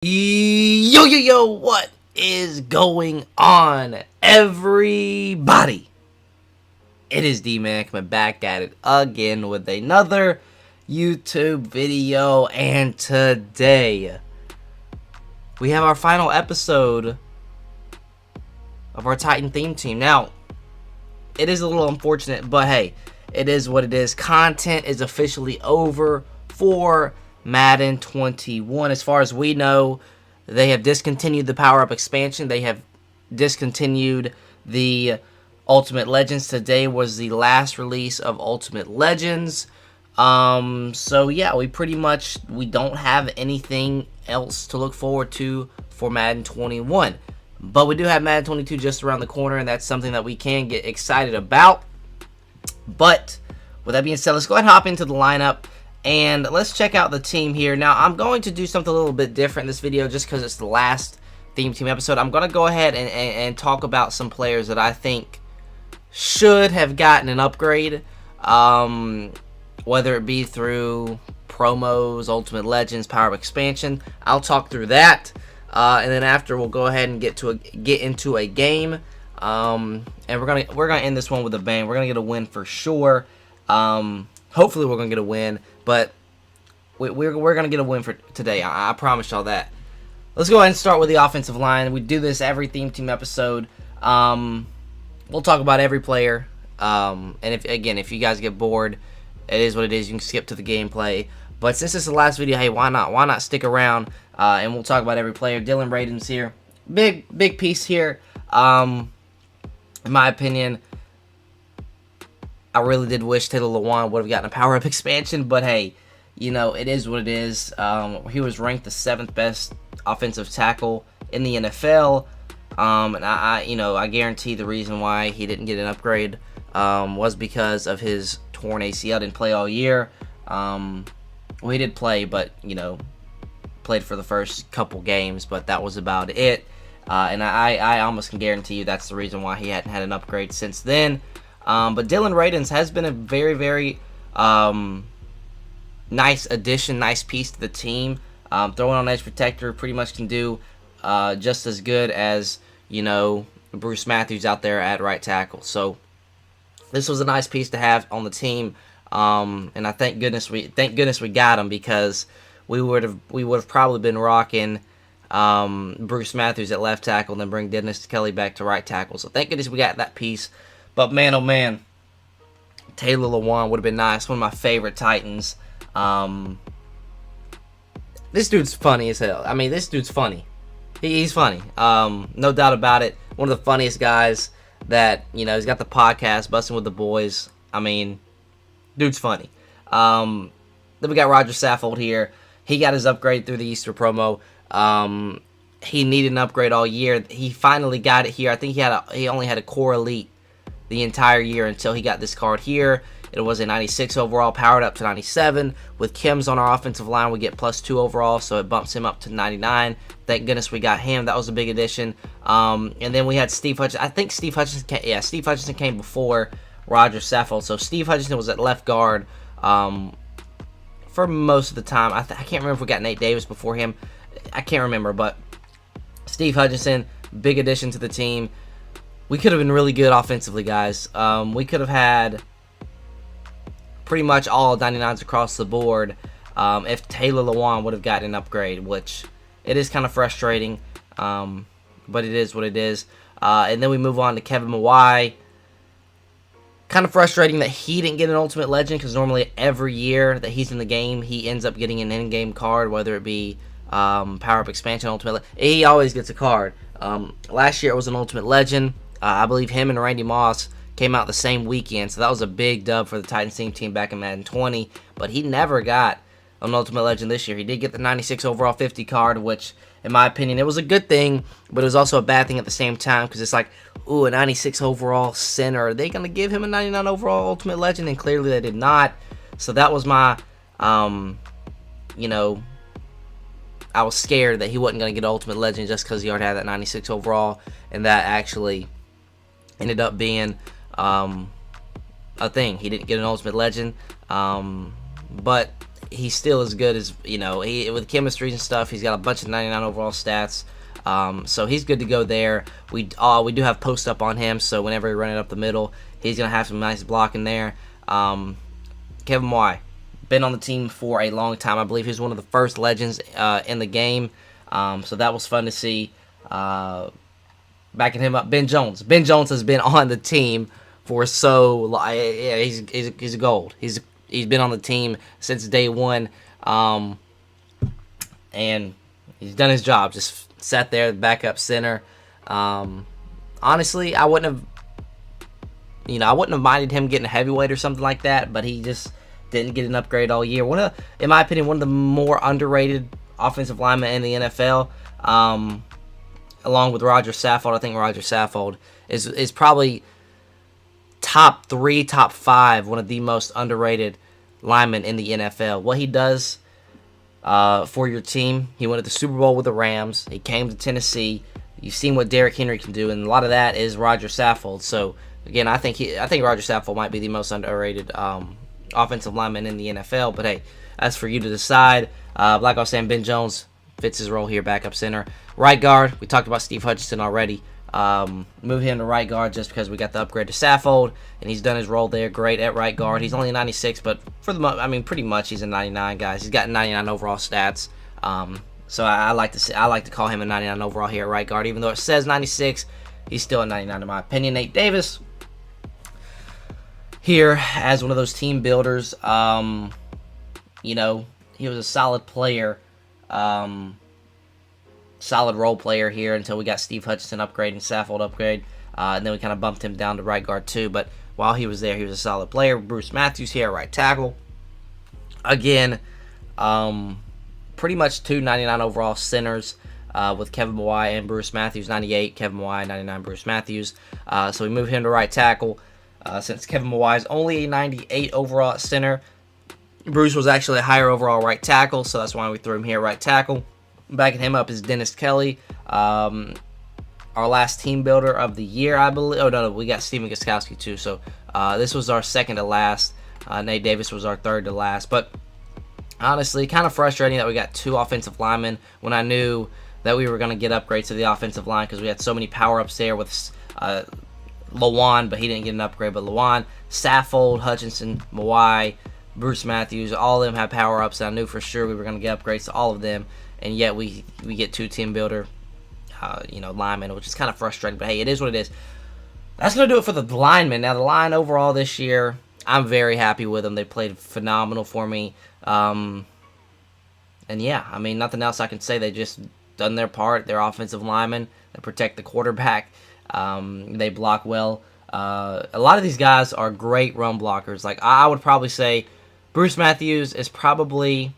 Yo, what is going on, everybody? It is D-Man coming back at it again with another YouTube video, and today we have our final episode of our Titan theme team. Now, it is a little unfortunate, but hey, it is what it is. Content is officially over for Madden 21. As far as we know, they have discontinued the power-up expansion. They have discontinued the Ultimate Legends. Today was the last release of Ultimate Legends. So yeah, we don't have anything else to look forward to for Madden 21. But we do have Madden 22 just around the corner, and that's something that we can get excited about. But with that being said, let's go ahead and hop into the lineup. And let's check out the team here. Now, I'm going to do something a little bit different in this video just because it's the last theme team episode. I'm going to go ahead and talk about some players that I think should have gotten an upgrade. Whether it be through promos, Ultimate Legends, Power-Up Expansion. I'll talk through that. And then after, we'll go ahead and get into a game. And we're gonna end this one with a bang. We're going to get a win for sure. Hopefully we're going to get a win, but we're going to get a win for today. I promise y'all that. Let's go ahead and start with the offensive line. We do this every theme team episode. We'll talk about every player. And if you guys get bored, it is what it is. You can skip to the gameplay. But since this is the last video, hey, why not? Why not stick around? And we'll talk about every player. Dylan Radin's here. Big piece here. In my opinion, I really did wish Taylor Lewan would have gotten a power-up expansion, but hey, you know, it is what it is. He was ranked the 7th best offensive tackle in the NFL, and I guarantee the reason why he didn't get an upgrade was because of his torn ACL. Didn't play all year. Well, he did play, but played for the first couple games, but that was about it. And I almost can guarantee you that's the reason why he hadn't had an upgrade since then. But Dylan Radins has been a very nice addition, nice piece to the team. Throwing on edge protector pretty much can do just as good as Bruce Matthews out there at right tackle. So this was a nice piece to have on the team, and I thank goodness we got him, because we would have probably been rocking Bruce Matthews at left tackle and then bring Dennis Kelly back to right tackle. So thank goodness we got that piece. But man, oh man, Taylor Lewan would have been nice. One of my favorite Titans. This dude's funny as hell. I mean, this dude's funny. He's funny. No doubt about it. One of the funniest guys that, he's got the podcast, Busting with the Boys. I mean, dude's funny. Then we got Roger Saffold here. He got his upgrade through the Easter promo. He needed an upgrade all year. He finally got it here. I think he only had a core elite the entire year until he got this card here. It was a 96 overall, powered up to 97. With Kim's on our offensive line, we get +2 overall, so it bumps him up to 99. Thank goodness we got him. That was a big addition. And then we had Steve Hutchinson. I think Steve Hutchinson came before Roger Saffold. So Steve Hutchinson was at left guard for most of the time. I can't remember if we got Nate Davis before him. I can't remember, but Steve Hutchinson, big addition to the team. We could have been really good offensively, guys. We could have had pretty much all 99s across the board if Taylor Lewan would have gotten an upgrade, which it is kind of frustrating, but it is what it is. And then we move on to Kevin Mawai. Kind of frustrating that he didn't get an Ultimate Legend, because normally every year that he's in the game, he ends up getting an in-game card, whether it be Power-Up Expansion, Ultimate he always gets a card. Last year it was an Ultimate Legend. I believe him and Randy Moss came out the same weekend, so that was a big dub for the Titans team back in Madden 20, but he never got an Ultimate Legend this year. He did get the 96 overall 50 card, which, in my opinion, it was a good thing, but it was also a bad thing at the same time, because it's like, ooh, a 96 overall center. Are they going to give him a 99 overall Ultimate Legend? And clearly they did not. So that was my, I was scared that he wasn't going to get Ultimate Legend just because he already had that 96 overall, and that actually ended up being a thing. He didn't get an Ultimate Legend, but he's still as good as, with chemistries and stuff. He's got a bunch of 99 overall stats. So he's good to go there. We do have post up on him, so whenever we run it up the middle, he's going to have some nice blocking there. Kevin Y, been on the team for a long time. I believe he's one of the first legends in the game. So that was fun to see. Backing him up, Ben Jones. Ben Jones has been on the team for he's gold. He's been on the team since day one, and he's done his job. Just sat there, backup center. Honestly, I wouldn't have minded him getting a heavyweight or something like that, but he just didn't get an upgrade all year. In my opinion, one of the more underrated offensive linemen in the NFL, along with Roger Saffold. I think Roger Saffold is probably top 3, top 5, one of the most underrated linemen in the NFL. What he does for your team, he went to the Super Bowl with the Rams. He came to Tennessee. You've seen what Derrick Henry can do, and a lot of that is Roger Saffold. So again, I think Roger Saffold might be the most underrated offensive lineman in the NFL. But hey, that's for you to decide. Like I was saying, Ben Jones fits his role here, backup center. Right guard, we talked about Steve Hutchinson already. Move him to right guard just because we got the upgrade to Saffold, and he's done his role there great at right guard. He's only a 96, but pretty much he's a 99, guys. He's got 99 overall stats. So I like to call him a 99 overall here at right guard, even though it says 96. He's still a 99 in my opinion. Nate Davis here as one of those team builders. He was a solid player. Solid role player here until we got Steve Hutchinson upgrade and Saffold upgrade, and then we kind of bumped him down to right guard too. But while he was there, he was a solid player. Bruce Matthews here, right tackle. Again, pretty much two 99 overall centers with Kevin Mawai and Bruce Matthews, 98, Kevin Mawai, 99, Bruce Matthews. So we move him to right tackle. Since Kevin Mawai is only a 98 overall center, Bruce was actually a higher overall right tackle, so that's why we threw him here right tackle. Backing him up is Dennis Kelly, our last team builder of the year, I believe. Oh, no, we got Steven Gostkowski too, so this was our second to last. Nate Davis was our third to last, but honestly, kind of frustrating that we got two offensive linemen when I knew that we were going to get upgrades to the offensive line because we had so many power-ups there with Lawan, but he didn't get an upgrade. But Lawan, Saffold, Hutchinson, Mawai, Bruce Matthews, all of them have power-ups, and I knew for sure we were going to get upgrades to all of them, and yet we get two team builder linemen, which is kind of frustrating, but hey, it is what it is. That's going to do it for the linemen. Now, the line overall this year, I'm very happy with them. They played phenomenal for me. And yeah, I mean, nothing else I can say. They just done their part. They're offensive linemen. They protect the quarterback. They block well. A lot of these guys are great run blockers. Like, I would probably say Bruce Matthews is probably...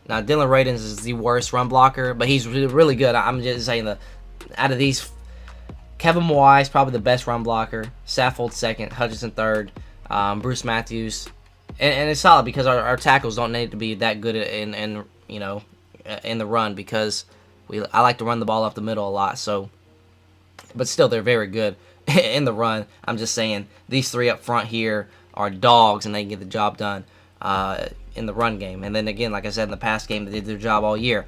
Now, Dylan Radins is the worst run blocker, but he's really good. I'm just saying out of these, Kevin Mawai is probably the best run blocker. Saffold second, Hutchinson third, Bruce Matthews, and it's solid because our tackles don't need to be that good in the run because I like to run the ball up the middle a lot. So, but still, they're very good in the run. I'm just saying these three up front here are dogs, and they can get the job done in the run game. And then again, like I said in the past game, they did their job all year.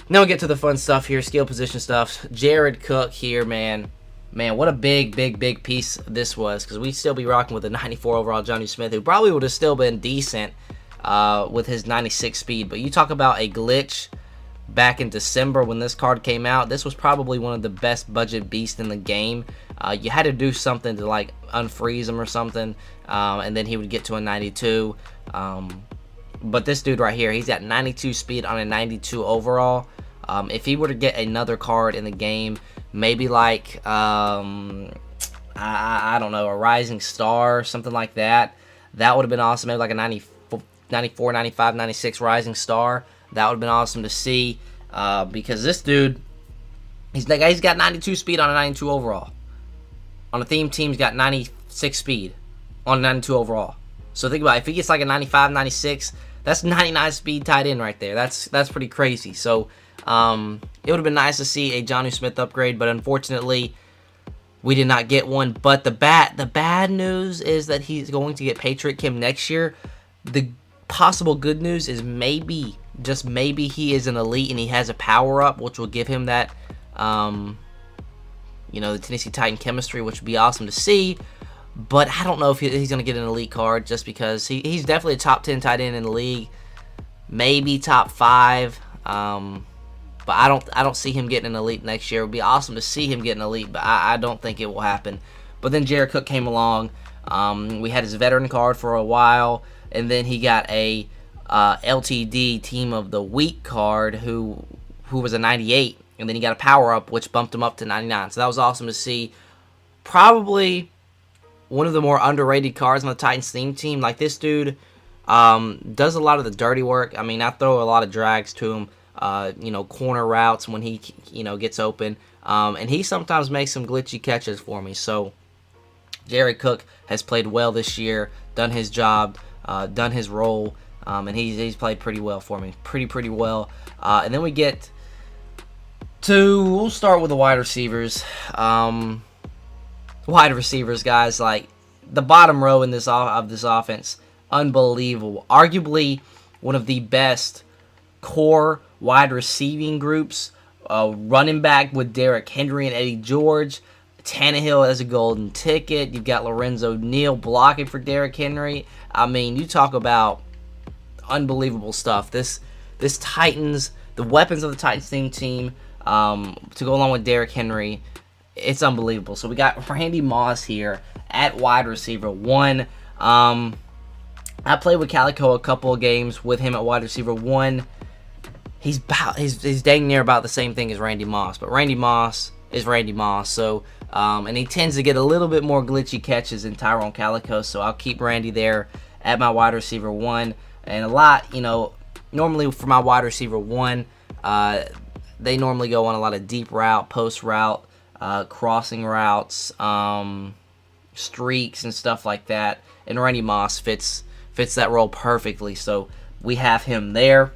Now we get to the fun stuff here, skill position stuff. Jared Cook here, man, what a big piece this was, because we'd still be rocking with a 94 overall Johnny Smith, who probably would have still been decent with his 96 speed. But you talk about a glitch back in December when this card came out. This was probably one of the best budget beasts in the game. You had to do something to like unfreeze him or something, and then he would get to a 92. But this dude right here, he's got 92 speed on a 92 overall. If he were to get another card in the game, maybe like, I don't know, a Rising Star or something like that, that would have been awesome. Maybe like a 94, 95, 96 Rising Star. That would have been awesome to see because this dude, he's got 92 speed on a 92 overall. On a theme team, he's got 96 speed on a 92 overall. So think about it. If he gets like a 95, 96, that's 99 speed tight end right there. That's pretty crazy. So it would have been nice to see a Jonnu Smith upgrade, but unfortunately we did not get one. But the bad news is that he's going to get Patriot Kim next year. The possible good news is maybe, just maybe, he is an elite and he has a power-up, which will give him that, the Tennessee Titan chemistry, which would be awesome to see. But I don't know if he's going to get an elite card, just because he's definitely a top 10 tight end in the league. Maybe top 5. But I don't see him getting an elite next year. It would be awesome to see him get an elite, but I don't think it will happen. But then Jared Cook came along. We had his veteran card for a while, and then he got a LTD Team of the Week card, who was a 98, and then he got a power-up, which bumped him up to 99. So that was awesome to see. Probably one of the more underrated cards on the Titans theme team. Like, this dude does a lot of the dirty work. I mean, I throw a lot of drags to him. Corner routes when he, gets open. And he sometimes makes some glitchy catches for me. So, Jared Cook has played well this year, done his job, done his role, and he's played pretty well for me. Pretty well. And then we get to, we'll start with the wide receivers. Wide receivers, guys, like, the bottom row in this offense, unbelievable. Arguably one of the best core wide receiving groups. Running back with Derrick Henry and Eddie George. Tannehill as a golden ticket. You've got Lorenzo Neal blocking for Derrick Henry. I mean, you talk about unbelievable stuff. This Titans, the weapons of the Titans team, to go along with Derrick Henry, it's unbelievable. So we got Randy Moss here at wide receiver 1. I played with Calico a couple of games with him at wide receiver 1. He's dang near about the same thing as Randy Moss, but Randy Moss is Randy Moss. So, and he tends to get a little bit more glitchy catches than Tyrone Calico. So I'll keep Randy there at my wide receiver 1. And a lot, normally for my wide receiver 1, they normally go on a lot of deep route, post route, crossing routes, streaks and stuff like that. And Randy Moss fits that role perfectly. So we have him there.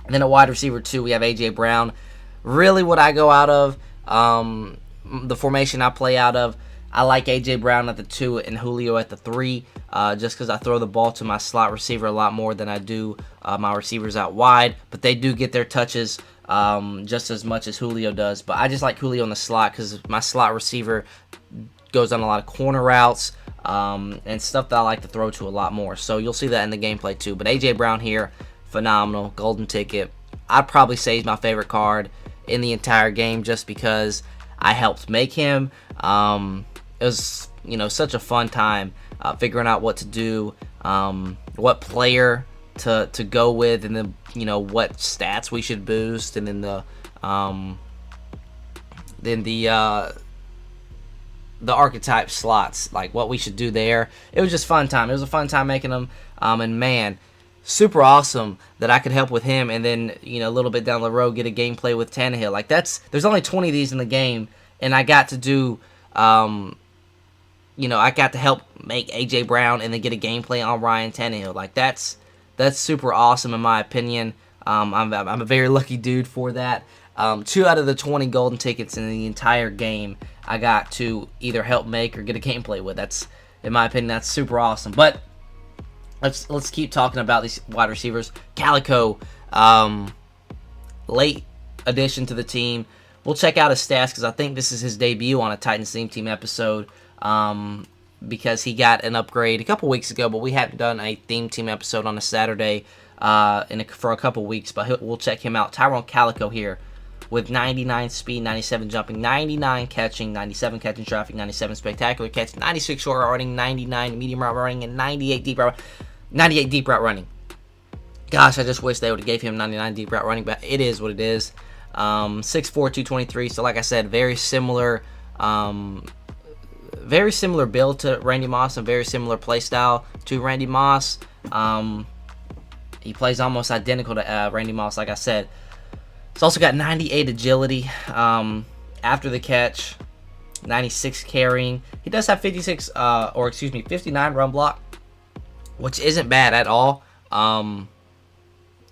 And then at wide receiver 2, we have A.J. Brown. Really what I go out of, the formation I play out of, I like A.J. Brown at the 2 and Julio at the 3, just because I throw the ball to my slot receiver a lot more than I do my receivers out wide. But they do get their touches just as much as Julio does. But I just like Julio in the slot because my slot receiver goes on a lot of corner routes and stuff that I like to throw to a lot more. So you'll see that in the gameplay too. But A.J. Brown here, phenomenal, golden ticket. I'd probably say he's my favorite card in the entire game just because I helped make him. It was, such a fun time figuring out what to do, what player to go with, and then, what stats we should boost, and then the archetype slots, like what we should do there. It was just fun time. It was a fun time making them, and man, super awesome that I could help with him, and then, a little bit down the road, get a gameplay with Tannehill. Like, there's only 20 of these in the game, and I got to do, I got to help make A.J. Brown and then get a gameplay on Ryan Tannehill. Like, that's super awesome in my opinion. I'm a very lucky dude for that. 2 out of the 20 golden tickets in the entire game I got to either help make or get a gameplay with. That's, in my opinion, that's super awesome. But let's keep talking about these wide receivers. Calico, late addition to the team. We'll check out his stats because I think this is his debut on a Titans Theme Team episode, because he got an upgrade a couple weeks ago, but we haven't done a Theme Team episode on a Saturday for a couple weeks, but we'll check him out. Tyrone Calico here with 99 speed, 97 jumping, 99 catching, 97 catching traffic, 97 spectacular catch, 96 short route running, 99 medium route running, and 98 deep route running. Gosh, I just wish they would have gave him 99 deep route running, but it is what it is. 6'4", 223. So like I said, very similar build to Randy Moss and very similar play style to Randy Moss. He plays almost identical to Randy Moss, like I said. He's also got 98 agility after the catch, 96 carrying. He does have 59 run block, which isn't bad at all.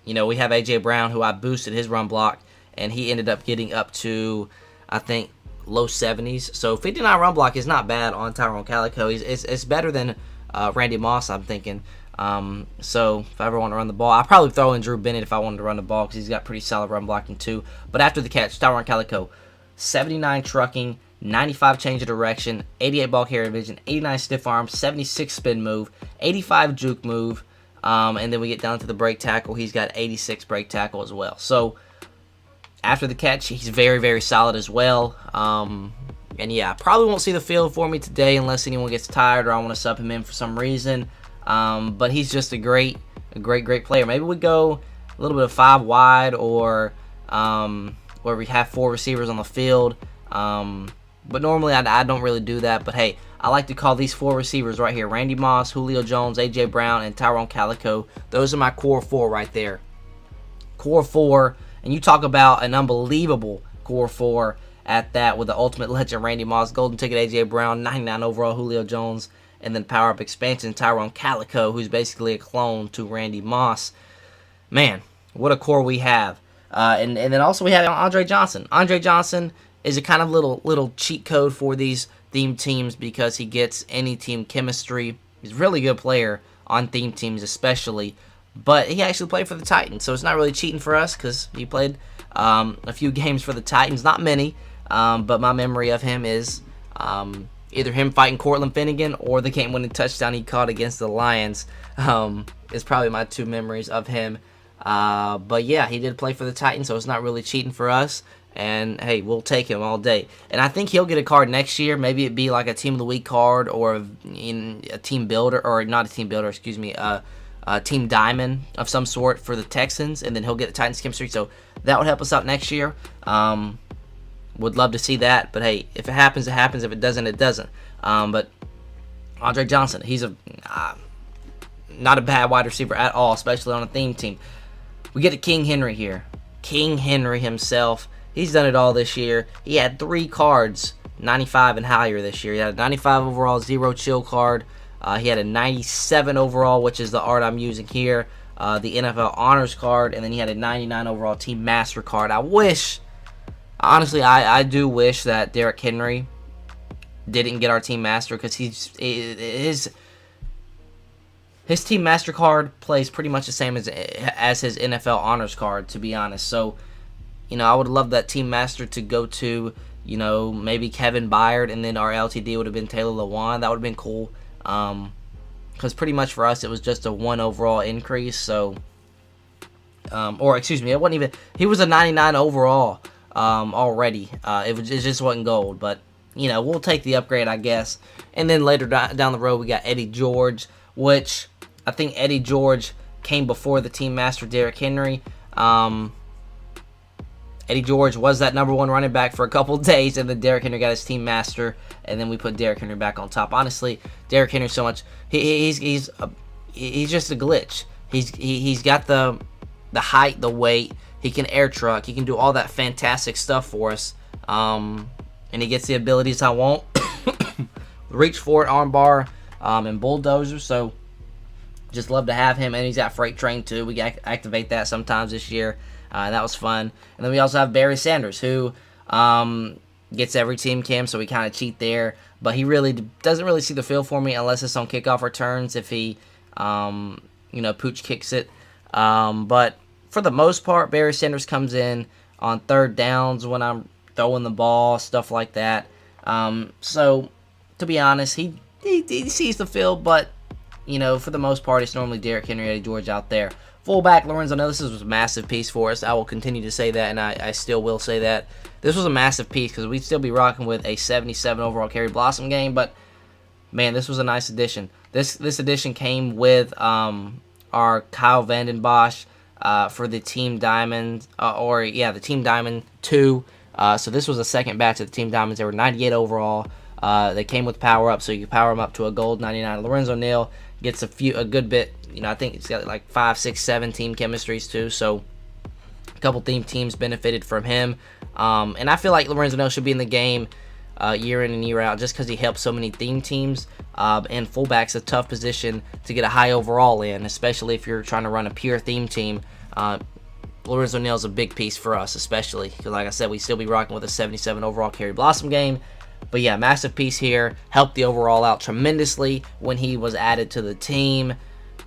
We have A.J. Brown, who I boosted his run block, and he ended up getting up to, I think, low 70s. So 59 run block is not bad on Tyrone Calico. It's better than Randy Moss, I'm thinking. So if I ever want to run the ball, I'll probably throw in Drew Bennett if I wanted to run the ball because he's got pretty solid run blocking too. But after the catch, Tyron Calico, 79 trucking, 95 change of direction, 88 ball carrier vision, 89 stiff arm, 76 spin move, 85 juke move, and then we get down to the break tackle. He's got 86 break tackle as well. So after the catch, he's very, very solid as well. And yeah, probably won't see the field for me today unless anyone gets tired or I want to sub him in for some reason. But he's just a great player. Maybe we go a little bit of 5 wide or where we have 4 receivers on the field. But normally I don't really do that. But hey, I like to call these 4 receivers right here: Randy Moss, Julio Jones, A.J. Brown, and Tyrone Calico. Those are my core 4 right there. Core 4, and you talk about an unbelievable core 4 at that, with the ultimate legend Randy Moss, golden ticket A.J. Brown, 99 overall Julio Jones, and then power-up expansion Tyrone Calico, who's basically a clone to Randy Moss. Man, what a core we have. And then also we have Andre Johnson. Andre Johnson is a kind of little cheat code for these theme teams because he gets any team chemistry. He's a really good player on theme teams especially, but he actually played for the Titans, so it's not really cheating for us because he played a few games for the Titans, not many, but my memory of him is either him fighting Cortland Finnegan or the game-winning touchdown he caught against the Lions is probably my 2 memories of him. But yeah, he did play for the Titans, so it's not really cheating for us. And hey, we'll take him all day. And I think he'll get a card next year. Maybe it'd be like a Team of the Week card or a team builder, or not a team builder, excuse me, a team diamond of some sort for the Texans, and then he'll get the Titans chemistry. So that would help us out next year. Would love to see that, but hey, if it happens, it happens. If it doesn't, it doesn't. But Andre Johnson, he's not a bad wide receiver at all, especially on a theme team. We get to King Henry here. King Henry himself, he's done it all this year. He had 3 cards, 95 and higher this year. He had a 95 overall, 0 chill card. He had a 97 overall, which is the art I'm using here, the NFL Honors card, and then he had a 99 overall Team Master card. Honestly, I do wish that Derrick Henry didn't get our Team Master because his Team Master card plays pretty much the same as his NFL Honors card, to be honest. So, I would love that Team Master to go to, maybe Kevin Byard, and then our LTD would have been Taylor Lewan. That would have been cool. Because pretty much for us, it was just a 1 overall increase. So, or excuse me, it wasn't even. He was a 99 overall already. It just wasn't gold, but we'll take the upgrade, I guess. And then later down the road, we got Eddie George, which I think Eddie George came before the Team Master Derrick Henry. Eddie George was that number 1 running back for a couple days, and then Derrick Henry got his Team Master, and then we put Derrick Henry back on top. Honestly, Derrick Henry so much he's just a glitch. He's got the height, the weight. He can air truck. He can do all that fantastic stuff for us, and he gets the abilities I want. Reach for it, armbar, and bulldozer. So just love to have him, and he's got freight train too. We activate that sometimes this year. That was fun. And then we also have Barry Sanders, who gets every team cam, so we kind of cheat there. But he really doesn't really see the field for me unless it's on kickoff returns, if he, pooch kicks it. But for the most part, Barry Sanders comes in on 3rd downs when I'm throwing the ball, stuff like that. So, to be honest, he sees the field, but, for the most part, it's normally Derrick Henry, Eddie George out there. Fullback, Lorenzo Neal, this was a massive piece for us. I will continue to say that, and I still will say that. This was a massive piece because we'd still be rocking with a 77 overall Kerry Blossom game, but, man, this was a nice addition. This addition came with our Kyle Vanden Bosch for the Team Diamond, the Team Diamond 2. So this was the second batch of the Team Diamonds. They were 98 overall. They came with power up, so you can power them up to a gold 99. Lorenzo Neal gets a good bit. I think it's got like 5, 6, 7 team chemistries too. So a couple teams benefited from him. And I feel like Lorenzo Neal should be in the game year in and year out just because he helps so many theme teams. And fullback's a tough position to get a high overall in, especially if you're trying to run a pure theme team. Lorenzo Neal's a big piece for us, especially because, like I said, we still be rocking with a 77 overall Kerry Blossom game. But yeah, massive piece here. Helped the overall out tremendously when he was added to the team.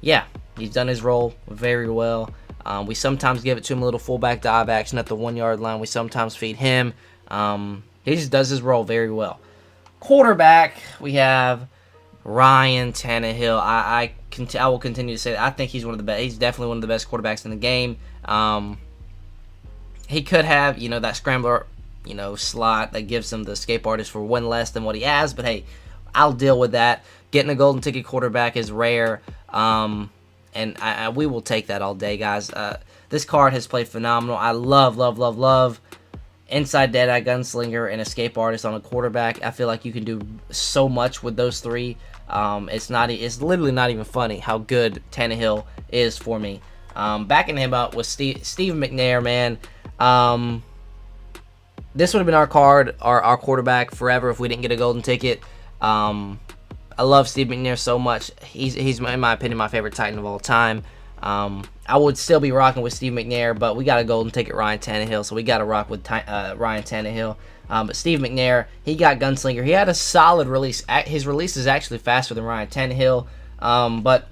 yeah, he's done his role very well. We sometimes give it to him a little fullback dive action at the 1 yard line. We sometimes feed him. He just does his role very well. Quarterback, we have Ryan Tannehill. I will continue to say that I think he's one of the best. He's definitely one of the best quarterbacks in the game. He could have, that scrambler, slot that gives him the escape artist for one less than what he has. But hey, I'll deal with that. Getting a golden ticket quarterback is rare, and we will take that all day, guys. This card has played phenomenal. I love Inside Deadeye, Gunslinger, and Escape Artist on a quarterback. I feel like you can do so much with those three. It's literally not even funny how good Tannehill is for me. Backing him up with Steve McNair, man. This would have been our card, our quarterback forever if we didn't get a golden ticket. I love Steve McNair so much. He's in my opinion my favorite Titan of all time. I would still be rocking with Steve McNair, but we got a golden ticket Ryan Tannehill, so we got to rock with Ryan Tannehill. But Steve McNair, he got Gunslinger. He had a solid release. His release is actually faster than Ryan Tannehill, but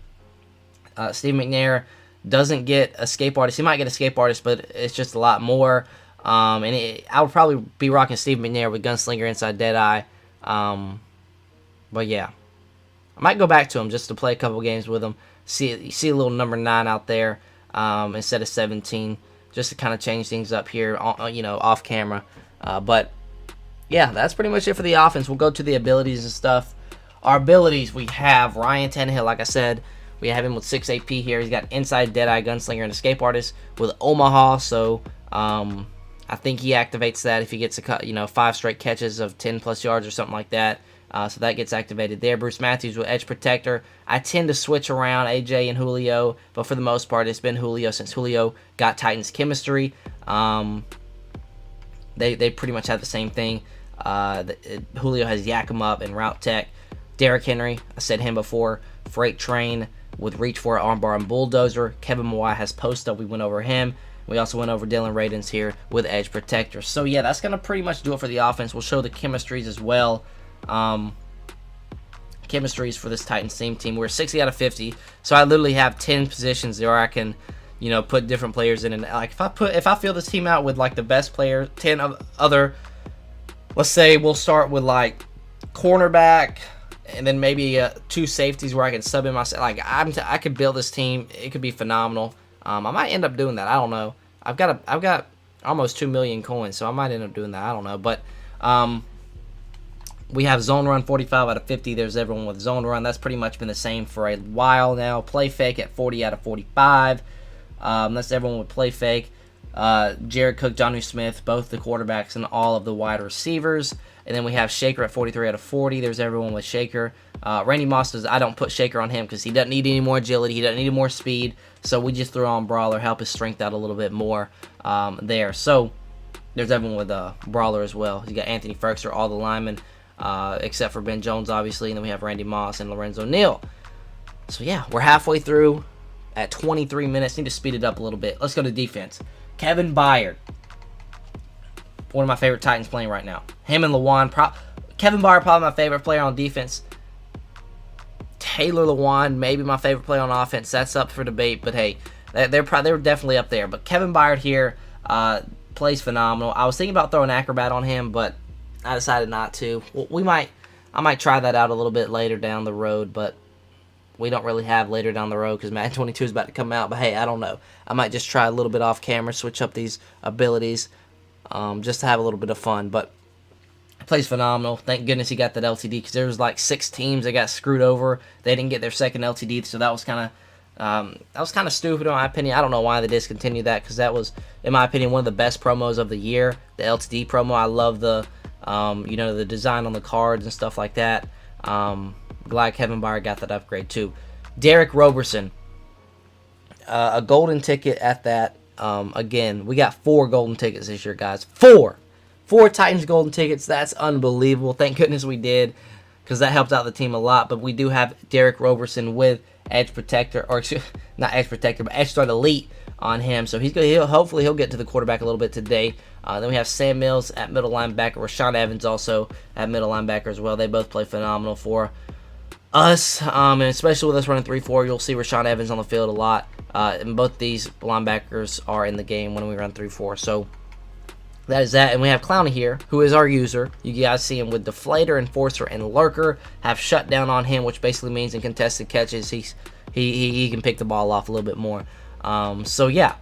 Steve McNair doesn't get Escape Artist. He might get Escape Artist, but it's just a lot more. I would probably be rocking Steve McNair with Gunslinger, Inside Deadeye. But yeah, I might go back to him just to play a couple games with him. See a little number 9 out there instead of 17, just to kind of change things up here, off camera. But yeah, that's pretty much it for the offense. We'll go to the abilities and stuff. Our abilities, we have Ryan Tannehill, like I said. We have him with 6 AP here. He's got Inside Deadeye, Gunslinger, and Escape Artist with Omaha. So I think he activates that if he gets 5 straight catches of 10 plus yards or something like that. So that gets activated there. Bruce Matthews with Edge Protector. I tend to switch around AJ and Julio, but for the most part, it's been Julio since Julio got Titans chemistry. They pretty much have the same thing. Julio has Yak 'em Up and Route Tech. Derrick Henry, I said him before. Freight Train with Reach for it, Armbar, and Bulldozer. Kevin Mawai has Post Up. We went over him. We also went over Dylan Radins here with Edge Protector. So yeah, that's going to pretty much do it for the offense. We'll show the chemistries as well. Chemistries for this Titans team. We're 60 out of 50, so I literally have 10 positions where I can, put different players in. And like if I fill this team out with like the best player, 10 other, let's say we'll start with like cornerback, and then maybe 2 safeties where I can sub in myself. Like I could build this team. It could be phenomenal. I might end up doing that. I don't know. I've got almost 2 million coins, so I might end up doing that. I don't know, but we have Zone Run 45 out of 50. There's everyone with Zone Run. That's pretty much been the same for a while now. Play Fake at 40 out of 45. That's everyone with Play Fake. Jared Cook, Jonnu Smith, both the quarterbacks and all of the wide receivers. And then we have Shaker at 43 out of 40. There's everyone with Shaker. Randy Moss I don't put Shaker on him because he doesn't need any more agility. He doesn't need any more speed. So we just throw on Brawler, help his strength out a little bit more there. So there's everyone with Brawler as well. You got Anthony Ferguson, all the linemen, except for Ben Jones, obviously. And then we have Randy Moss and Lorenzo Neal. So yeah, we're halfway through at 23 minutes. Need to speed it up a little bit. Let's go to defense. Kevin Byard. One of my favorite Titans playing right now. Him and Lewan. Kevin Byard, probably my favorite player on defense. Taylor Lewan, maybe my favorite player on offense. That's up for debate, but hey, they're definitely up there. But Kevin Byard here plays phenomenal. I was thinking about throwing Acrobat on him, but I decided not to. I might try that out a little bit later down the road, but we don't really have later down the road because Madden 22 is about to come out. But hey, I don't know. I might just try a little bit off camera, switch up these abilities, just to have a little bit of fun. But he plays phenomenal. Thank goodness he got that LTD because there was like 6 teams that got screwed over. They didn't get their second LTD, so that was kind of stupid in my opinion. I don't know why they discontinued that because that was, in my opinion, one of the best promos of the year. The LTD promo. I love the the design on the cards and stuff like that. Glad Kevin Byard got that upgrade too. Derek Roberson, a golden ticket at that. Again, we got 4 golden tickets this year, guys. 4 Titans golden tickets. That's unbelievable. Thank goodness we did because that helped out the team a lot. But we do have Derek Roberson with Edge Protector, or not Edge Protector, but Edge Start Elite on him. So hopefully he'll get to the quarterback a little bit today. Then we have Sam Mills at middle linebacker. Rashawn Evans also at middle linebacker as well. They both play phenomenal for us, and especially with us running 3-4, you'll see Rashaan Evans on the field a lot. And both these linebackers are in the game when we run 3-4. So that is that. And we have Clowney here, who is our user. You guys see him with Deflator, Enforcer, and Lurker. Have shut down on him, which basically means in contested catches, he can pick the ball off a little bit more. So yeah,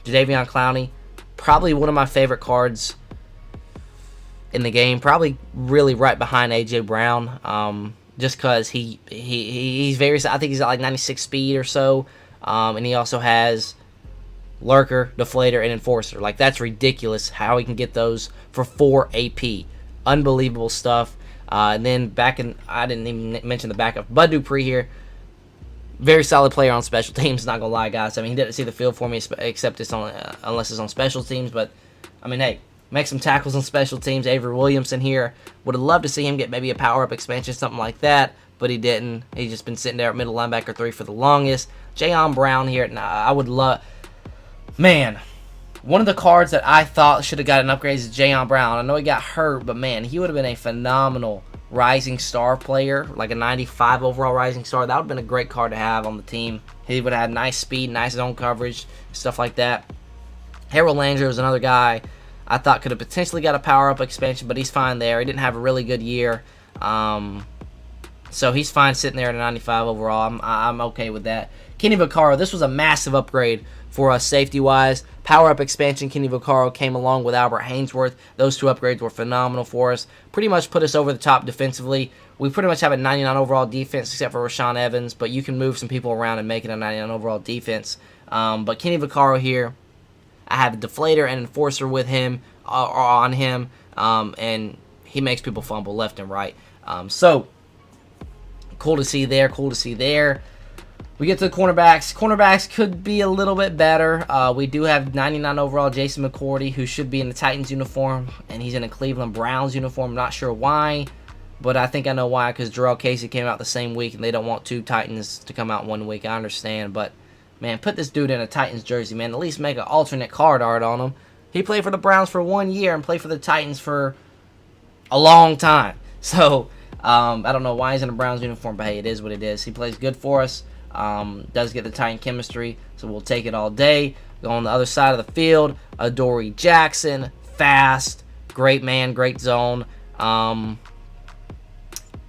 Jadeveon Clowney, probably one of my favorite cards in the game. Probably really right behind AJ Brown. Just because he's very, I think he's at like 96 speed or so. And he also has Lurker, Deflator, and Enforcer. Like, that's ridiculous how he can get those for 4 AP. Unbelievable stuff. And then I didn't even mention the backup. Bud Dupree here. Very solid player on special teams, not going to lie, guys. I mean, he didn't see the field for me except unless it's on special teams. But, I mean, hey, make some tackles on special teams. Avery Williamson here. Would have loved to see him get maybe a power-up expansion, something like that. But he didn't. He's just been sitting there at middle linebacker 3 for the longest. Jayon Brown here. Now, I would love... Man, one of the cards that I thought should have got an upgrade is Jayon Brown. I know he got hurt, but man, he would have been a phenomenal rising star player, like a 95 overall rising star. That would have been a great card to have on the team. He would have had nice speed, nice zone coverage, stuff like that. Harold Landry was another guy I thought could have potentially got a power-up expansion, but he's fine there. He didn't have a really good year. So he's fine sitting there at a 95 overall. I'm okay with that. Kenny Vaccaro, this was a massive upgrade for us safety-wise. Power-up expansion, Kenny Vaccaro came along with Albert Haynesworth. Those 2 upgrades were phenomenal for us. Pretty much put us over the top defensively. We pretty much have a 99 overall defense except for Rashaan Evans, but you can move some people around and make it a 99 overall defense. But Kenny Vaccaro here, I have a Deflator and Enforcer with him, on him, and he makes people fumble left and right. So, cool to see there, cool to see there. We get to the cornerbacks. Cornerbacks could be a little bit better. We do have 99 overall Jason McCourty, who should be in the Titans uniform, and he's in a Cleveland Browns uniform. I'm not sure why, but I think I know why, because Jarrell Casey came out the same week, and they don't want 2 Titans to come out one week. I understand, but, man, put this dude in a Titans jersey, man. At least make an alternate card art on him. He played for the Browns for 1 year and played for the Titans for a long time. So, I don't know why he's in a Browns uniform, but, hey, it is what it is. He plays good for us. Does get the Titan chemistry, so we'll take it all day. Go on the other side of the field, Adoree Jackson, fast, great man, great zone. And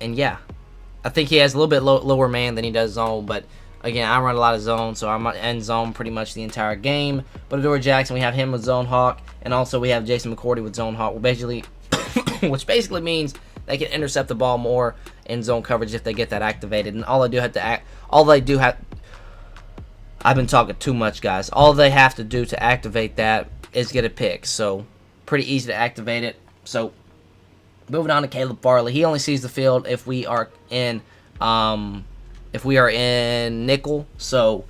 yeah, I think he has a little bit lower man than he does zone, but again, I run a lot of zone, so I'm end zone pretty much the entire game. But Adoree Jackson, we have him with Zone Hawk, and also we have Jason McCourty with Zone Hawk, which basically means they can intercept the ball more in zone coverage if they get that activated. And I've been talking too much, guys. All they have to do to activate that is get a pick. So, pretty easy to activate it. So, moving on to Caleb Farley. He only sees the field if we are in nickel. So,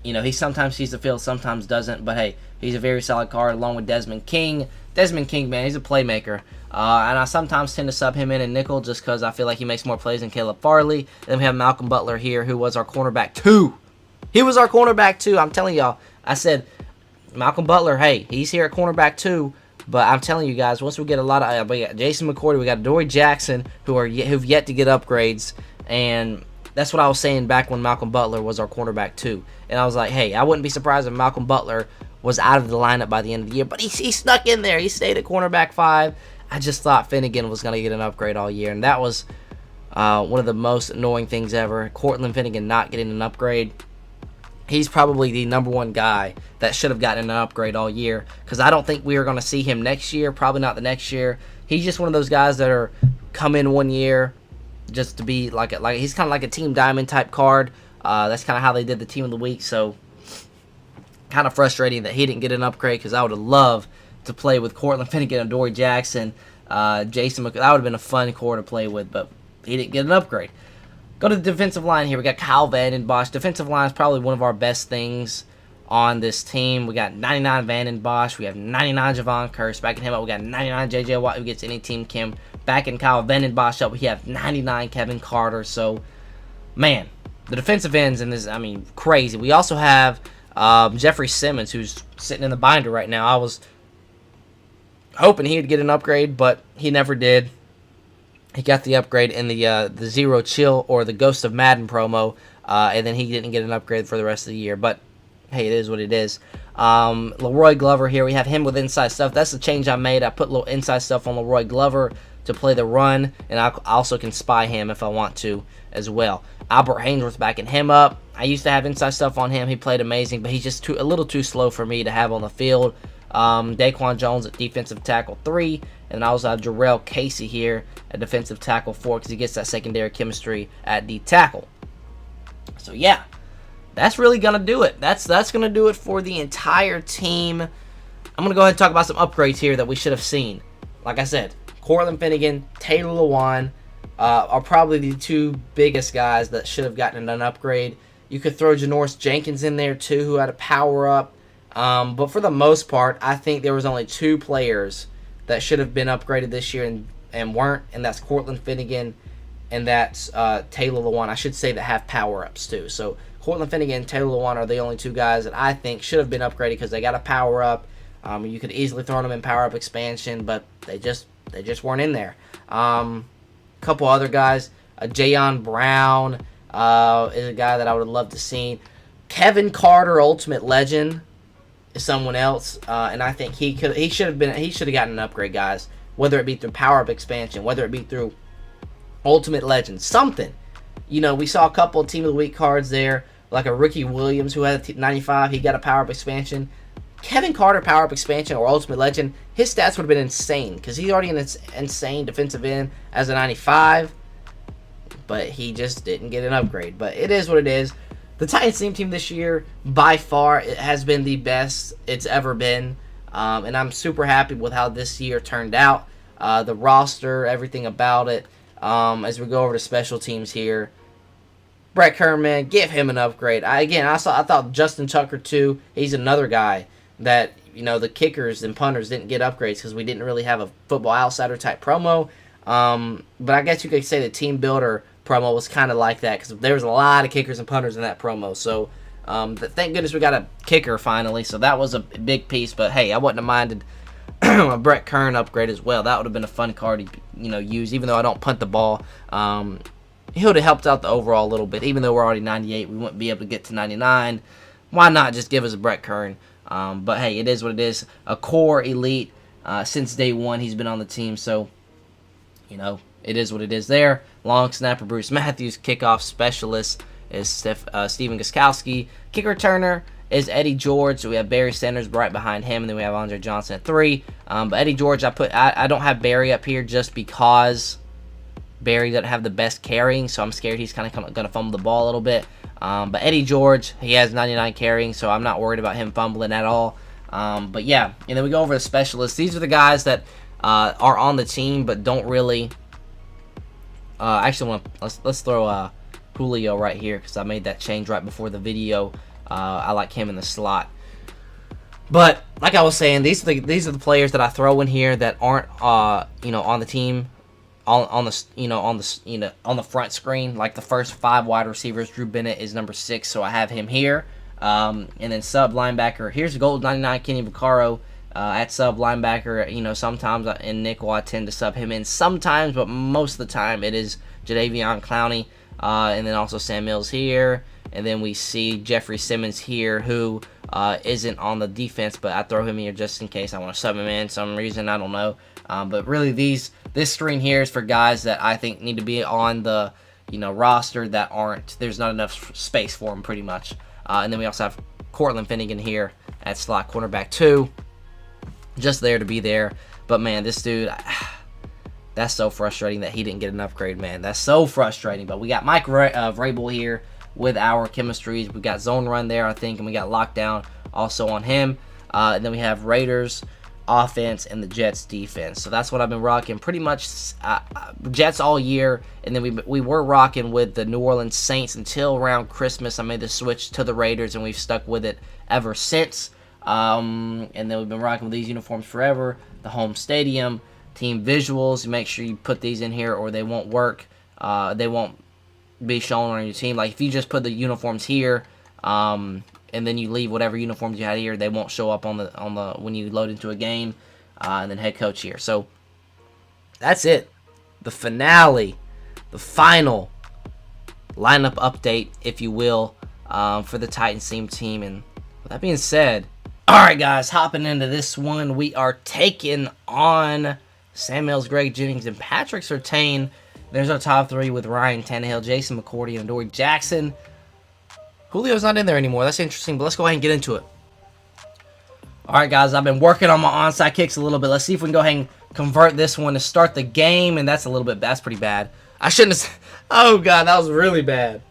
he sometimes sees the field, sometimes doesn't. But hey, he's a very solid card along with Desmond King. Desmond King, man, he's a playmaker. And I sometimes tend to sub him in nickel just because I feel like he makes more plays than Caleb Farley. And then we have Malcolm Butler here, who was our cornerback 2. He was our cornerback 2. I'm telling y'all. I said, Malcolm Butler, hey, he's here at cornerback 2. But I'm telling you guys, once we get a lot of... we got Jason McCourty, we got Adoree Jackson, who've yet to get upgrades. And that's what I was saying back when Malcolm Butler was our cornerback 2. And I was like, hey, I wouldn't be surprised if Malcolm Butler was out of the lineup by the end of the year. But he snuck in there. He stayed at cornerback 5. I just thought Finnegan was going to get an upgrade all year. And that was one of the most annoying things ever. Cortland Finnegan not getting an upgrade. He's probably the number 1 guy that should have gotten an upgrade all year. Because I don't think we are going to see him next year. Probably not the next year. He's just one of those guys that are come in 1 year just to be like he's kind of like a Team Diamond type card. That's kind of how they did the Team of the Week. So, kind of frustrating that he didn't get an upgrade because I would have loved to play with Cortland Finnegan and Adoree Jackson, Jason McCourty. That would have been a fun core to play with, but he didn't get an upgrade. Go to the defensive line here. We got Kyle Vandenbosch. Defensive line is probably one of our best things on this team. We got 99 Vandenbosch. We have 99 Javon Curse. Backing him up, we got 99 J.J. Watt, who gets any team Kim. Backing Kyle Vandenbosch up, we have 99 Kevin Carter. So, man, the defensive ends in this, crazy. We also have Jeffrey Simmons, who's sitting in the binder right now. I was hoping he'd get an upgrade, but he never did. He got the upgrade in the Zero Chill or the Ghost of Madden promo, and then he didn't get an upgrade for the rest of the year. But hey, it is what it is. Leroy Glover here, we have him with inside stuff. That's the change I made. I put a little inside stuff on Leroy Glover to play the run, and I also can spy him if I want to as well. Albert Haynesworth backing him up. I used to have inside stuff on him. He played amazing, but he's just a little too slow for me to have on the field. Daquan Jones at defensive tackle 3, and I also have Jarrell Casey here at defensive tackle 4 because he gets that secondary chemistry at D tackle. So yeah, that's really gonna do it. That's gonna do it for the entire team. I'm gonna go ahead and talk about some upgrades here that we should have seen. Like I said, Cortland Finnegan, Taylor Lewan are probably the 2 biggest guys that should have gotten an upgrade. You could throw Janoris Jenkins in there too, who had a power up. But for the most part, I think there was only 2 players that should have been upgraded this year and weren't, and that's Cortland Finnegan and that's Taylor Lewan. I should say that have power-ups too. So Cortland Finnegan and Taylor Lewan are the only 2 guys that I think should have been upgraded because they got a power-up. You could easily throw them in power-up expansion, but they just weren't in there. Couple other guys, Jayon Brown is a guy that I would love to see. Kevin Carter, Ultimate Legend, is someone else, and I think he should have gotten an upgrade, guys. Whether it be through power up expansion, whether it be through Ultimate Legend, something. You know, we saw a couple of Team of the Week cards there, like a Ricky Williams who had a 95. He got a power up expansion. Kevin Carter power up expansion or Ultimate Legend, his stats would have been insane because he's already an insane defensive end as a 95, but he just didn't get an upgrade. But it is what it is. The Titans team this year, by far, it has been the best it's ever been, and I'm super happy with how this year turned out. The roster, everything about it. As we go over to special teams here, Brett Kerman, give him an upgrade. I thought Justin Tucker too. He's another guy that, you know, the kickers and punters didn't get upgrades because we didn't really have a Football Outsider type promo. But I guess you could say the Team Builder promo was kind of like that because there was a lot of kickers and punters in that promo. So thank goodness we got a kicker finally. So that was a big piece. But hey, I wouldn't have minded a Brett Kern upgrade as well. That would have been a fun card to use. Even though I don't punt the ball, he would have helped out the overall a little bit. Even though we're already 98, we wouldn't be able to get to 99. Why not just give us a Brett Kern? But hey, it is what it is. A core elite since day one. He's been on the team, so it is what it is there. Long snapper Bruce Matthews. Kickoff specialist is Steven Gostkowski. Kick returner is Eddie George. So we have Barry Sanders right behind him, and then we have Andre Johnson at 3. But Eddie George, I don't have Barry up here just because Barry doesn't have the best carrying, so I'm scared he's kind of going to fumble the ball a little bit. But Eddie George, he has 99 carrying, so I'm not worried about him fumbling at all. But yeah, and then we go over the specialists. These are the guys that are on the team but don't really. Actually, let's throw Julio right here because I made that change right before the video. I like him in the slot. But like I was saying, these are the players that I throw in here that aren't on the team. On the front screen, like the first 5 wide receivers. Drew Bennett is number 6, so I have him here. And then sub linebacker, here's the gold 99 Kenny Vaccaro at sub linebacker. Sometimes in nickel I tend to sub him in sometimes, but most of the time it is Jadeveon Clowney. And then also Sam Mills here. And then we see Jeffrey Simmons here, who isn't on the defense, but I throw him here just in case I want to sub him in some reason. I don't know. But really, this screen here is for guys that I think need to be on the roster that aren't. There's not enough space for them, pretty much. And then we also have Cortland Finnegan here at slot cornerback 2, just there to be there. But man, this dude, that's so frustrating that he didn't get an upgrade, man. That's so frustrating. But we got Mike Vrabel here with our chemistries. We got zone run there, I think, and we got lockdown also on him. And then we have Raiders offense and the Jets defense. So that's what I've been rocking pretty much Jets all year, and then we were rocking with the New Orleans Saints until around Christmas. I made the switch to the Raiders, and we've stuck with it ever since. And then we've been rocking with these uniforms forever. The home stadium, team visuals, make sure you put these in here or they won't work. They won't be shown on your team. Like if you just put the uniforms here, and then you leave whatever uniforms you had here, they won't show up on the when you load into a game. And then head coach here. So that's it. the finale, the final lineup update, if you will, for the Titans team. And with that being said, alright guys, hopping into this one, we are taking on Sam Mills, Greg Jennings, and Patrick Surtain. There's our top three with Ryan Tannehill, Jason McCourty, and Adoree Jackson. Julio's not in there anymore. That's interesting, but let's go ahead and get into it. Alright guys, I've been working on my onside kicks a little bit. Let's see if we can go ahead and convert this one to start the game, and that's pretty bad. I shouldn't have... Oh god, that was really bad.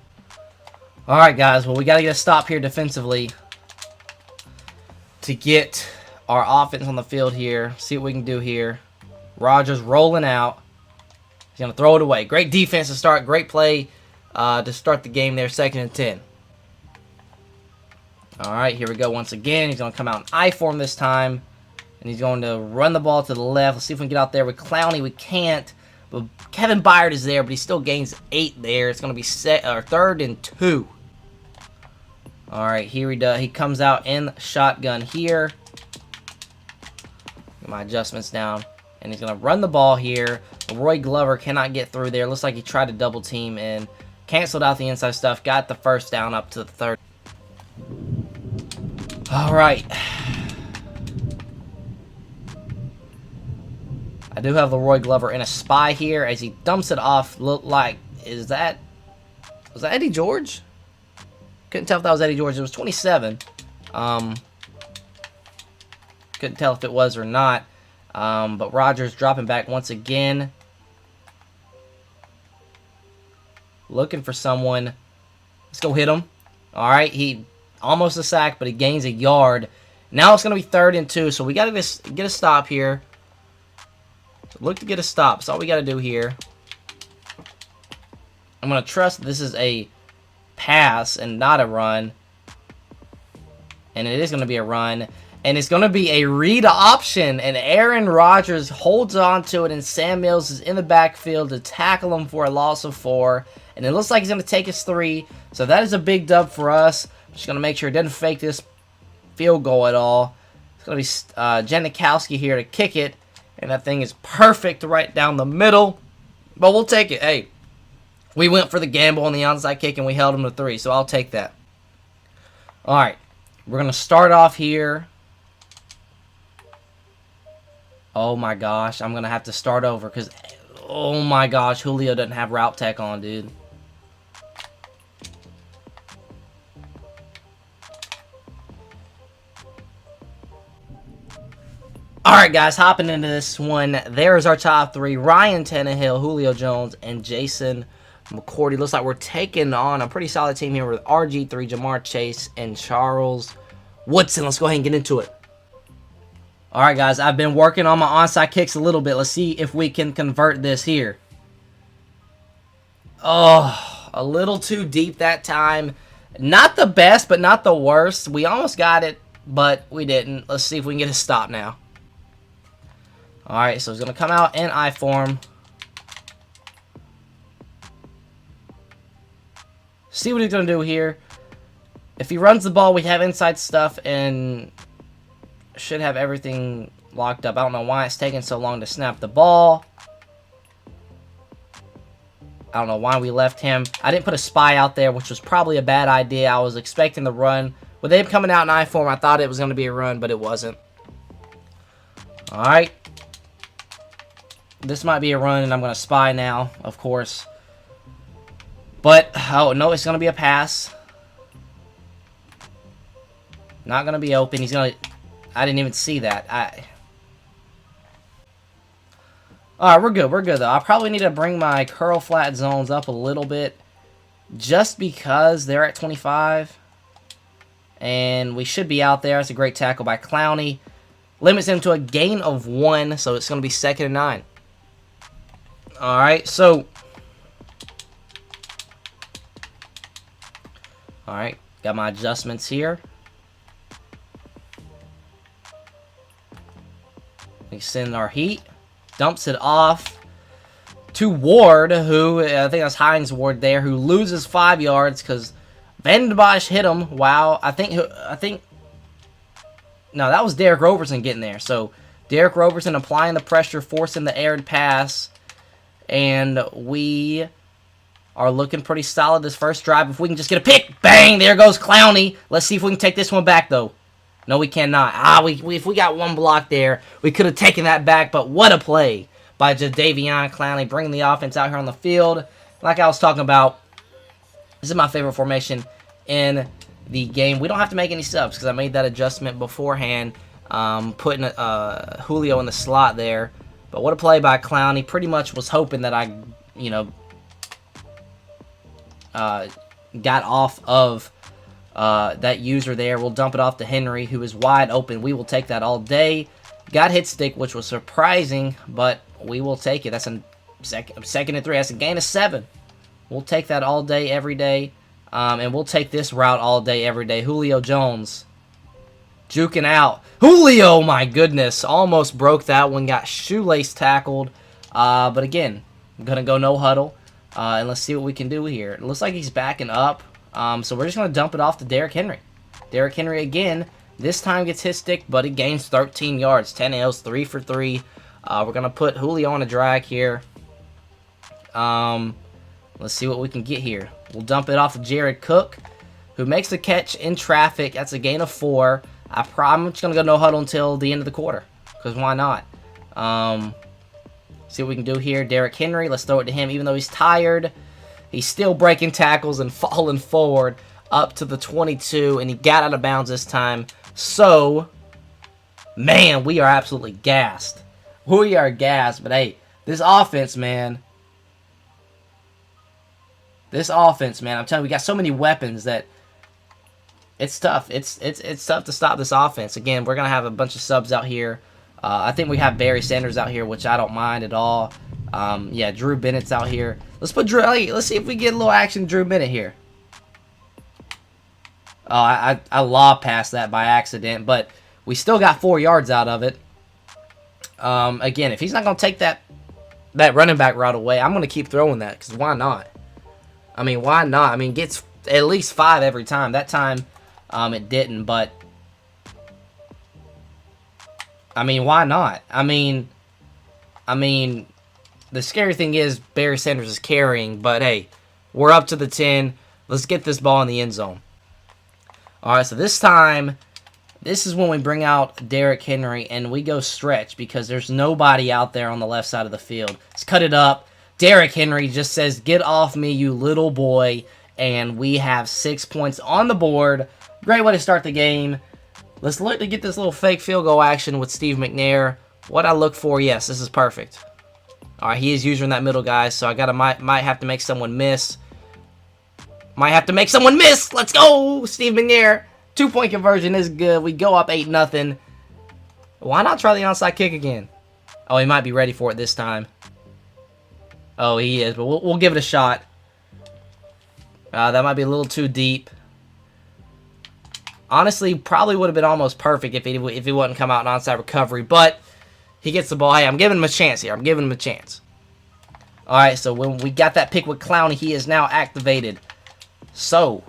Alright guys, well we got to get a stop here defensively to get our offense on the field here. See what we can do here. Rodgers rolling out. He's going to throw it away. Great defense to start. Great play to start the game there. 2nd and 10. Alright, here we go once again. He's going to come out in I form this time. And he's going to run the ball to the left. Let's see if we can get out there with Clowney. We can't. But Kevin Byard is there, but he still gains 8 there. It's going to be 3rd and 2. Alright, here he comes out in shotgun here. Get my adjustments down. And he's going to run the ball here. Roy Glover cannot get through there. Looks like he tried to double team and canceled out the inside stuff. Got the first down up to the 3rd. Alright. I do have Leroy Glover in a spy here as he dumps it off. Look like, was that Eddie George? Couldn't tell if that was Eddie George. It was 27. Couldn't tell if it was or not. But Rodgers dropping back once again. Looking for someone. Let's go hit him. Alright, he almost a sack, but he gains a yard. Now it's going to be 3rd and 2, so we got to get a stop here. Look to get a stop. That's all we got to do here. I'm going to trust this is a pass and not a run. And it is going to be a run. And it's going to be a read option. And Aaron Rodgers holds on to it. And Sam Mills is in the backfield to tackle him for a loss of 4. And it looks like he's going to take us 3. So that is a big dub for us. Just going to make sure it doesn't fake this field goal at all. It's going to be Janikowski here to kick it. And that thing is perfect right down the middle. But we'll take it. Hey, we went for the gamble on the onside kick and we held him to 3. So I'll take that. Alright. We're going to start off here. Oh my gosh. I'm going to have to start over because, oh my gosh, Julio doesn't have route tech on, dude. Alright guys, hopping into this one, there's our top 3, Ryan Tannehill, Julio Jones, and Jason McCourty. Looks like we're taking on a pretty solid team here with RG3, Jamar Chase, and Charles Woodson. Let's go ahead and get into it. Alright guys, I've been working on my onside kicks a little bit. Let's see if we can convert this here. Oh, a little too deep that time. Not the best, but not the worst. We almost got it, but we didn't. Let's see if we can get a stop now. Alright, so he's going to come out in I form. See what he's going to do here. If he runs the ball, we have inside stuff and should have everything locked up. I don't know why it's taking so long to snap the ball. I don't know why we left him. I didn't put a spy out there, which was probably a bad idea. I was expecting the run. With him coming out in I form, I thought it was going to be a run, but it wasn't. Alright. This might be a run, and I'm going to spy now, of course. But, oh, no, it's going to be a pass. Not going to be open. He's going to... I didn't even see that. Alright, we're good. We're good, though. I probably need to bring my curl flat zones up a little bit. Just because they're at 25. And we should be out there. That's a great tackle by Clowney. Limits him to a gain of 1, so it's going to be 2nd and 9. Alright, so... Alright, got my adjustments here. We send our heat. Dumps it off to Ward, who, I think that's Hines Ward there, who loses 5 yards because Van Den Bosch hit him. Wow, I think... No, that was Derek Roberson getting there. So, Derek Roberson applying the pressure, forcing the aired pass. And we are looking pretty solid this first drive. If we can just get a pick, bang, there goes Clowney. Let's see if we can take this one back, though. No, we cannot. If we got one block there, we could have taken that back, but what a play by Jadeveon Clowney, bringing the offense out here on the field. Like I was talking about, this is my favorite formation in the game. We don't have to make any subs because I made that adjustment beforehand, putting Julio in the slot there. But what a play by Clowney. Pretty much was hoping that I, got off of that user there. We'll dump it off to Henry, who is wide open. We will take that all day. Got hit stick, which was surprising, but we will take it. That's a second and 3. That's a gain of 7. We'll take that all day, every day. And we'll take this route all day, every day. Julio Jones juking out. Julio, my goodness. Almost broke that one. Got shoelace tackled. But again, I'm going to go no huddle. And let's see what we can do here. It looks like he's backing up. So we're just going to dump it off to Derrick Henry. Derrick Henry again. This time gets hit stick, but he gains 13 yards. 10 L's, 3 for 3. We're going to put Julio on a drag here. Let's see what we can get here. We'll dump it off to Jared Cook, who makes the catch in traffic. That's a gain of 4. I'm just going to go no huddle until the end of the quarter, because why not? See what we can do here. Derrick Henry, let's throw it to him. Even though he's tired, he's still breaking tackles and falling forward up to the 22, and he got out of bounds this time. So, man, we are absolutely gassed. We are gassed, but hey, this offense, man. This offense, man, I'm telling you, we got so many weapons that it's tough. It's tough to stop this offense. Again, we're going to have a bunch of subs out here. I think we have Barry Sanders out here, which I don't mind at all. Yeah, Drew Bennett's out here. Let's put Drew. Hey, let's see if we get a little action Drew Bennett here. Oh, I lob passed that by accident, but we still got 4 yards out of it. Again, if he's not going to take that running back route away, I'm going to keep throwing that, because why not? I mean, why not? I mean, gets at least 5 every time. That time, it didn't, but I mean, why not? I mean, the scary thing is Barry Sanders is carrying, but hey, we're up to the 10. Let's get this ball in the end zone. All right, so this time, this is when we bring out Derrick Henry, and we go stretch because there's nobody out there on the left side of the field. Let's cut it up. Derrick Henry just says, "Get off me, you little boy," and we have 6 points on the board. Great way to start the game. Let's look to get this little fake field goal action with Steve McNair. What I look for, yes, this is perfect. All right, he is using that middle, guys, so I might have to make someone miss. Might have to make someone miss. Let's go, Steve McNair. 2-point conversion is good. We go up 8-0. Why not try the onside kick again? Oh, he might be ready for it this time. Oh, he is, but we'll give it a shot. That might be a little too deep. Honestly, probably would have been almost perfect if he wouldn't come out in onside recovery, but he gets the ball. Hey, I'm giving him a chance here. I'm giving him a chance. All right, so when we got that pick with Clowney, he is now activated. So,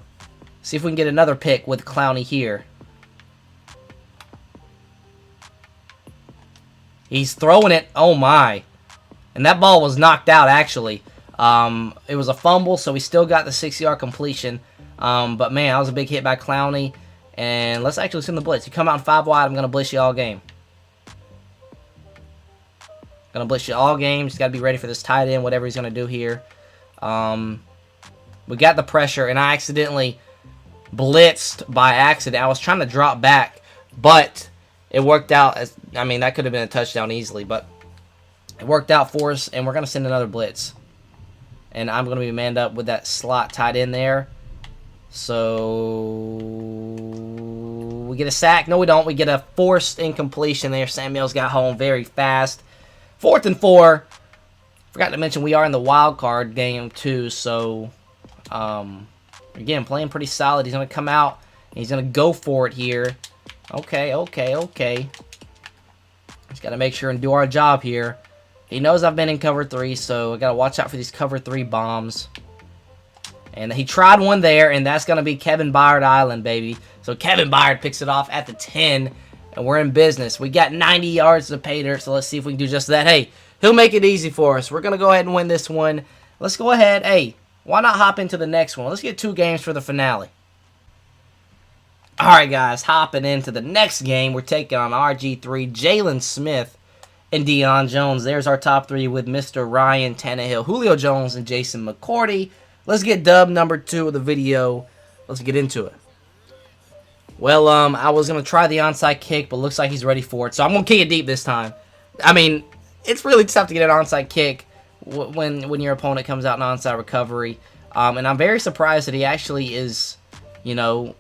see if we can get another pick with Clowney here. He's throwing it. Oh, my. And that ball was knocked out, actually. It was a fumble, so we still got the 6-yard completion. But, man, that was a big hit by Clowney. And let's actually send the blitz. You come out in 5 wide, I'm going to blitz you all game. Going to blitz you all game. Just got to be ready for this tight end, whatever he's going to do here. We got the pressure, and I accidentally blitzed by accident. I was trying to drop back, but it worked out. I mean, that could have been a touchdown easily, but it worked out for us, and we're going to send another blitz. And I'm going to be manned up with that slot tight end there. So we get a sack. No, we don't. We get a forced incompletion there. Samuels got home very fast. 4th and 4. Forgot to mention we are in the wild card game too. So, again, playing pretty solid. He's going to come out. And he's going to go for it here. Okay. Just got to make sure and do our job here. He knows I've been in cover 3, so I got to watch out for these cover 3 bombs. And he tried one there, and that's going to be Kevin Byard Island, baby. So Kevin Byard picks it off at the 10. and we're in business. We got 90 yards to pay dirt, so let's see if we can do just that. Hey, he'll make it easy for us. We're going to go ahead and win this one. Let's go ahead. Hey, why not hop into the next one? Let's get 2 games for the finale. All right, guys, hopping into the next game. We're taking on RG3, Jalen Smith, and Deion Jones. There's our top 3 with Mr. Ryan Tannehill, Julio Jones, and Jason McCourty. Let's get dub number 2 of the video. Let's get into it. Well, I was going to try the onside kick, but looks like he's ready for it. So I'm going to kick it deep this time. I mean, it's really tough to get an onside kick when your opponent comes out in onside recovery. And I'm very surprised that he actually is, you know,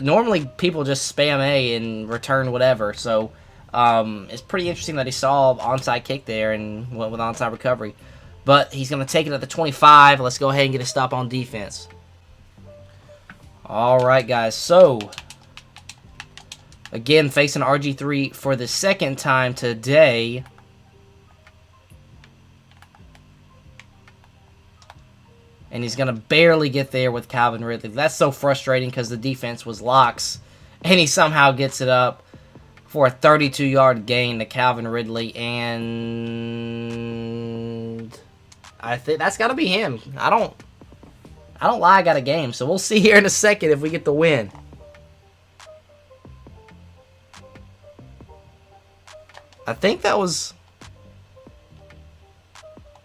normally people just spam A and return whatever. So it's pretty interesting that he saw onside kick there and went with onside recovery. But he's going to take it at the 25. Let's go ahead and get a stop on defense. All right, guys. So again, facing RG3 for the second time today. And he's going to barely get there with Calvin Ridley. That's so frustrating because the defense was locks. And he somehow gets it up for a 32-yard gain to Calvin Ridley. And I think that's got to be him. I don't lie, I got a game. So we'll see here in a second if we get the win. I think that was...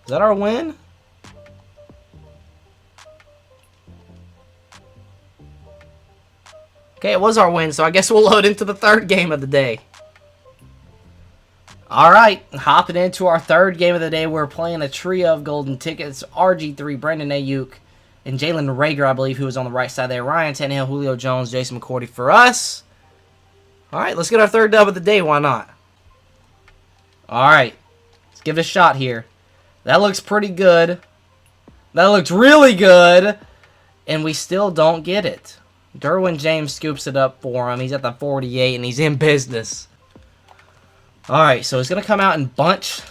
Is that our win? Okay, it was our win, so I guess we'll load into the third game of the day. Alright, hopping into our third game of the day. We're playing a trio of golden tickets. RG3, Brandon Ayuk, and Jalen Reagor, I believe, who was on the right side there. Ryan Tannehill, Julio Jones, Jason McCourty for us. Alright, let's get our third dub of the day. Why not? Alright, let's give it a shot here. That looks pretty good. That looks really good. And we still don't get it. Derwin James scoops it up for him. He's at the 48, and he's in business. Alright, so he's going to come out and bunch.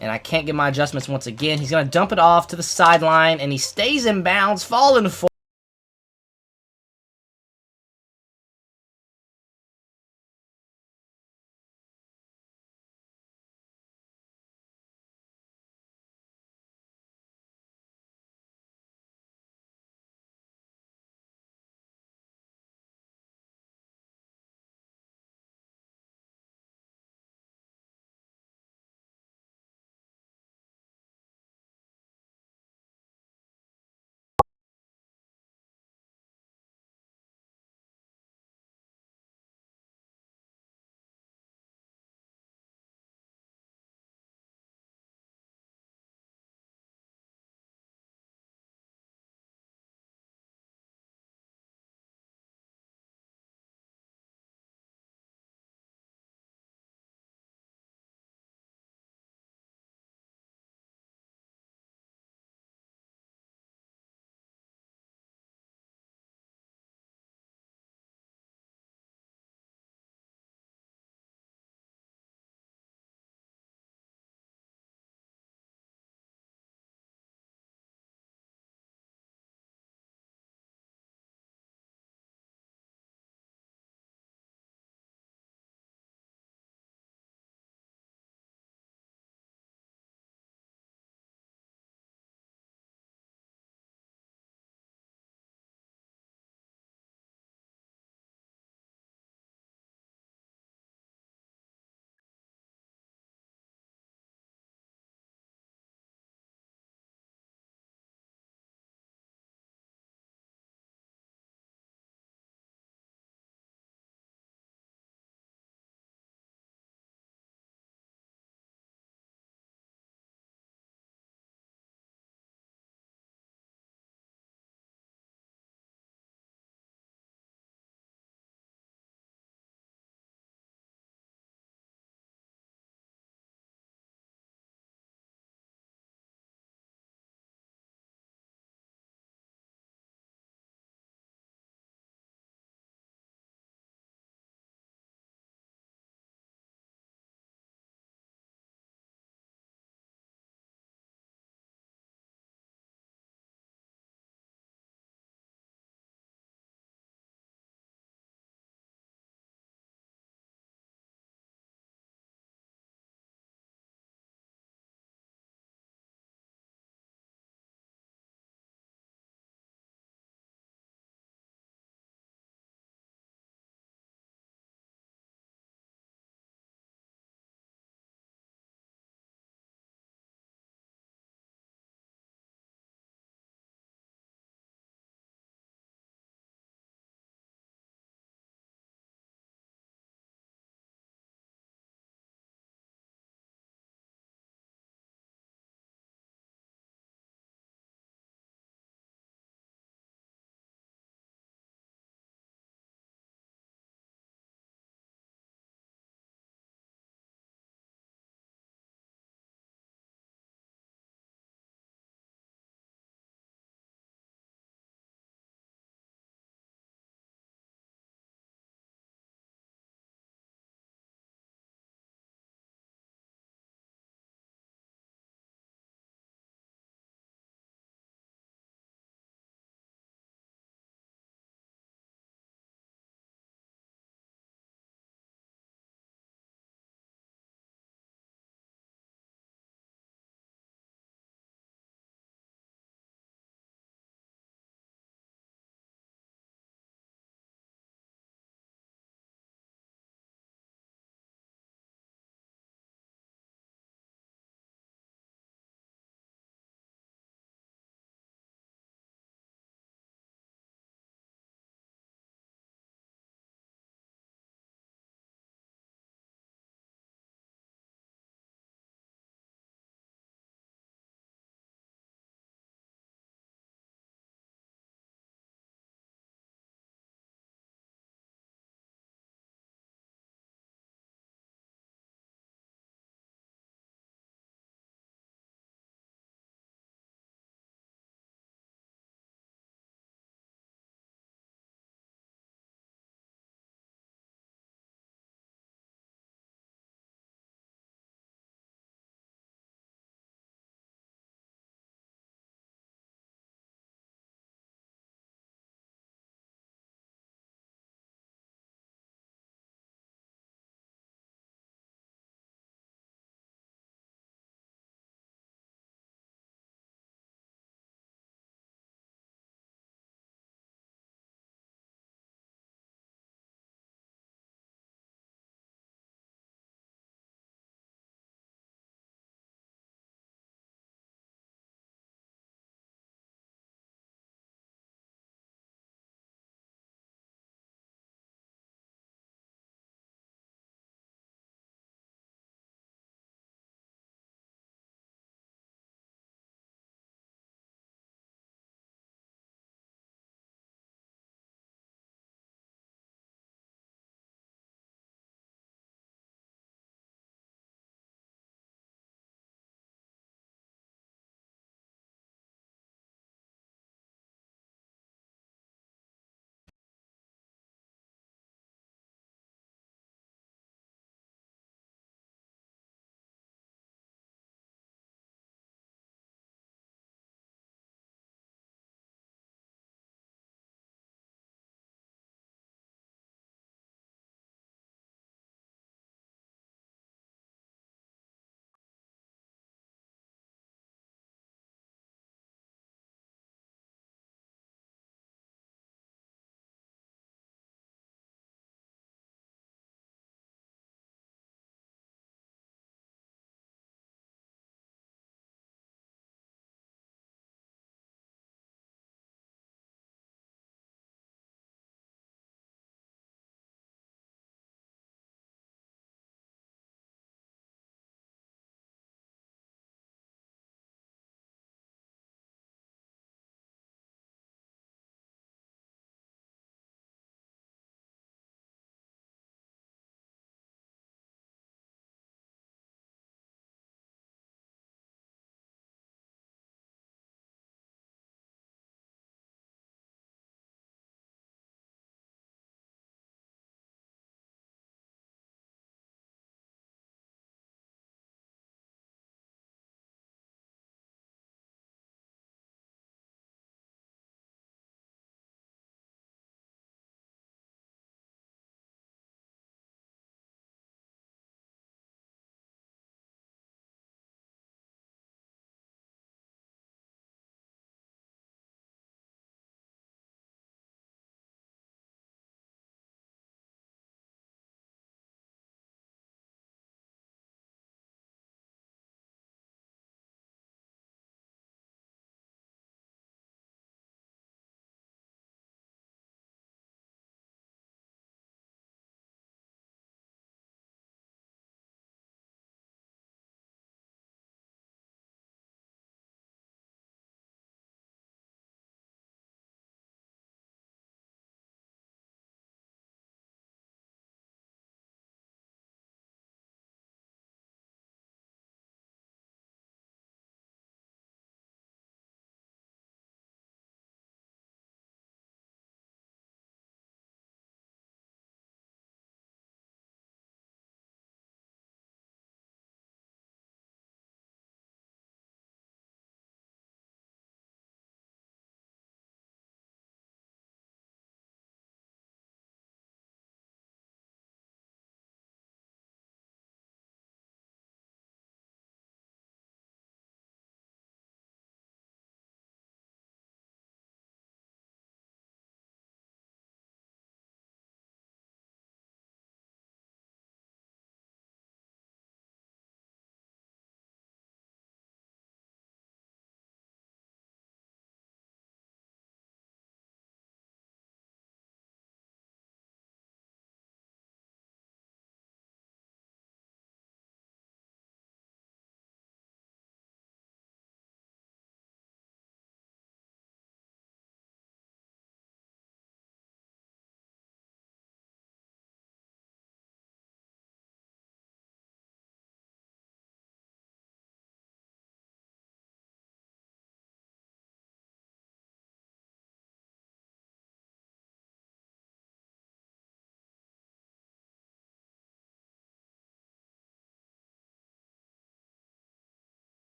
And I can't get my adjustments once again. He's going to dump it off to the sideline, and he stays in bounds, falling forward.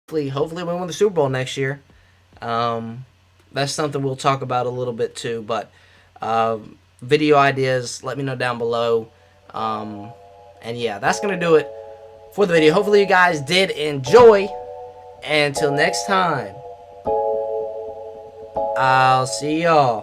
hopefully we win the Super Bowl next year. That's something we'll talk about a little bit too. But video ideas, let me know down below. And yeah, that's gonna do it for the video. Hopefully you guys did enjoy. And until next time, I'll see y'all.